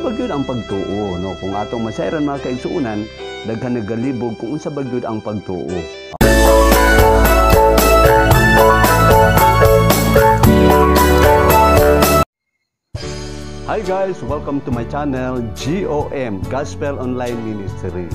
bagyod ang pagtuo, no? Kung atong masayran mga kaigsuunan, daghan nagalibog kung unsa bagyod ang pagtuo. Hi guys, welcome to my channel GOM Gospel Online Ministry.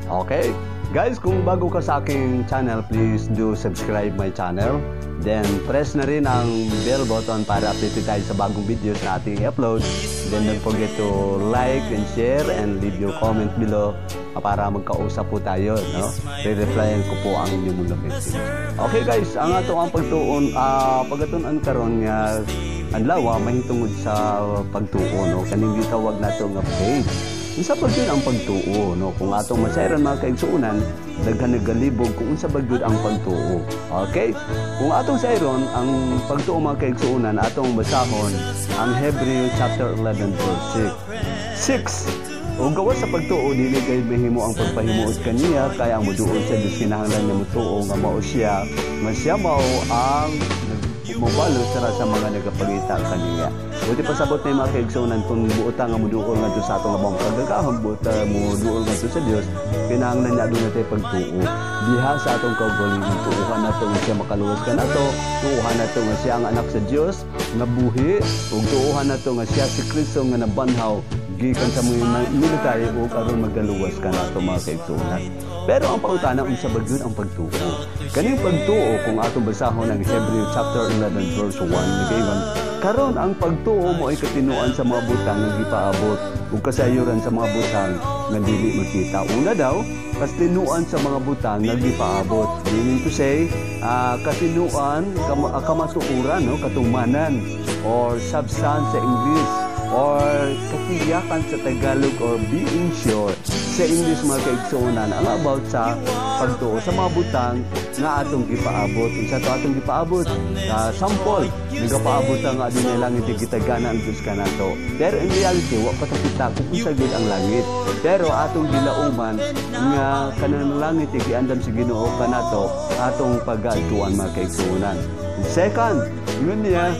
Okay? Guys, kung bago ka sa aking channel, please do subscribe my channel. Then press na rin ang bell button para updated tayo sa bagong videos na ating i-upload. Then don't forget to like and share and leave your comment below para magkausap po tayo, no? Re-replyan ko po ang inyong mga message. Okay guys, ang ato ang pagtuon, pagatunan karon nga adlaw mahitungod sa pagtuo, no? Kaning gitawag nato nga faith. Unsa ba gyud ang pagtuo, no? Kung atong masayran mga kaigsuunan, daghan nagalibog kung unsa ba gyud ang pagtuo. Okay? Kung atong sayron ang pagtuo mga kaigsuunan, atong basahon ang Hebrew chapter 11 verse 6. O gawas sa pagtuo, dili kay mahimo ang pagpahimuot kaniya, kaya ang muduol sa Dios kinahanglan niya mutuo nga mao siya, nga siya mao ang mobalo sa mga nagapagita kaniya. Buti pasabot na yung mga kaigsuunan kung buota nga muduol nga sa atong labang pagkakahon, buota muduol nga sa Dios, kinahanglan niya doon natin pagtuo. Diha sa atong kaugalingon, tuuhan nato nga siya makaluwas ka nato, tuuhan nato nga siya ang anak sa Dios nga buhi, ug tuuhan nato nga siya si Kristo nga nabanhaw gikan sa mga military o karon magaluwas ka nato mga kaigsuunan. Pero ang pautana unsa ba gyud ang pagtuo? Kaning pagtuo kung atong basahon ang Hebrew chapter 11 verse 1 gigayon, karon ang pagtuo mo ay katinuan sa mga butang nga gipaabot ug kasayuran sa mga butang nga dili makita. Una daw, katinuan sa mga butang nga gipaabot. Meaning to say, katinuan, kamatuoran, no, katumanan or substance sa English, or katiyakan sa Tagalog, or being sure sa English mga kaigsuunan, ang about sa pagtuo sa mga butang nga atong gipaabot. Isa to atong gipaabot, sample nagapaabot nga din ang langit gitagana ang Dios kanato. Pero in reality wa pa kita kung unsa gyud ang langit. Pero atong gilauman nga kanang langit giandam sa Ginoo kanato atong pag-atuan mga kaigsuunan. Second, yun niya,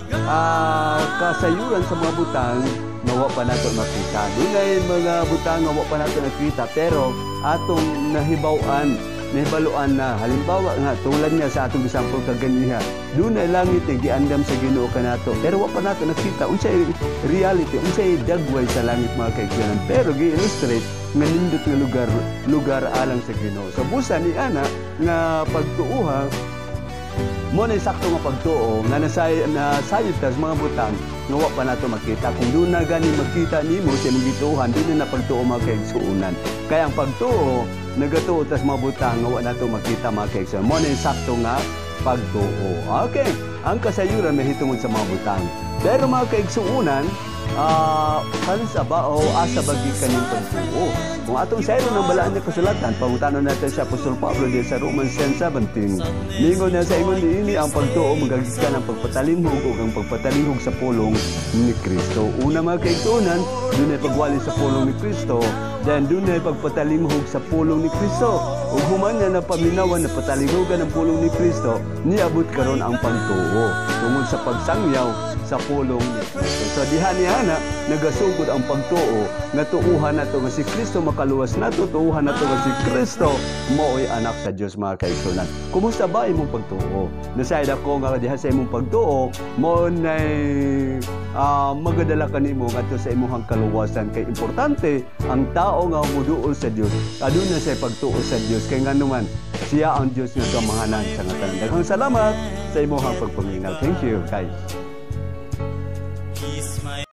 kasayuran sa mga butang nga wa pa nato makita. Dunay mga butang nga wa pa nato nakita, pero atong nahibaluan na. Halimbawa nga, tulad niya sa atong example kaganiha, dunay langit giandam sa Ginoo kanato, pero wa pa nato nakita. Unsay reality, unsay dagway sa langit mga kaigsuunan, pero gi-illustrate nga nindot nga lugar alang sa Ginoo. So busa ni ana nga pagtuuha mo na sakto nga pagtuo nga nasayod ta sa mga butang nga wa pa nato makita. Kung doon na gani makita nimo sa imong gituohan, doon na pagtuo mga kaigsuunan. Kaya ang pagtuo nagatuo ta sa mga butang nga wa nato makita mga kaigsuunan. Mo na sakto nga pagtuo. Okay, ang kasayuran may hitungod sa mga butang. Pero mga kaigsuunan, kansa ba o asa bagi kaning pagtuo? Kung atong sayro ng balaan niya kasulatan, pangutanon natin siya Apostol Pablo din sa Romans 10:17. Lingon na sa ingon niini ang pagtuo magagikan ang pagpatalinhog o ang pagpatalinhog sa pulong ni Kristo. Una mga kaigsuunan, doon ay pagwali sa pulong ni Kristo, then doon ay pagpatalinhog sa pulong ni Kristo. Ug human nga napaminawan na patalinhogan ng pulong ni Kristo, niabot karon ang pagtuo tungod sa pagsangyaw sa pulong ni Kristo. So diha niana nagasugod ang pagtuo nga tuuhan nato nga si Kristo makaluwas nato, tuuhan nato nga si Kristo mao'y anak sa Dios mga kaigsuunan. Kumusta ba imong pagtuo? Nasayad ako nga diha sa imong pagtuo mo nay magadala kanimo ngadto sa imong kaluwasan. Kay importante ang tao nga muduol sa Dios aduna sa pagtuo sa Dios, kay nganuman siya ang Dios nga kamahanan sa ngatanan. Daghang salamat sa imong pagpaminaw. Thank you guys.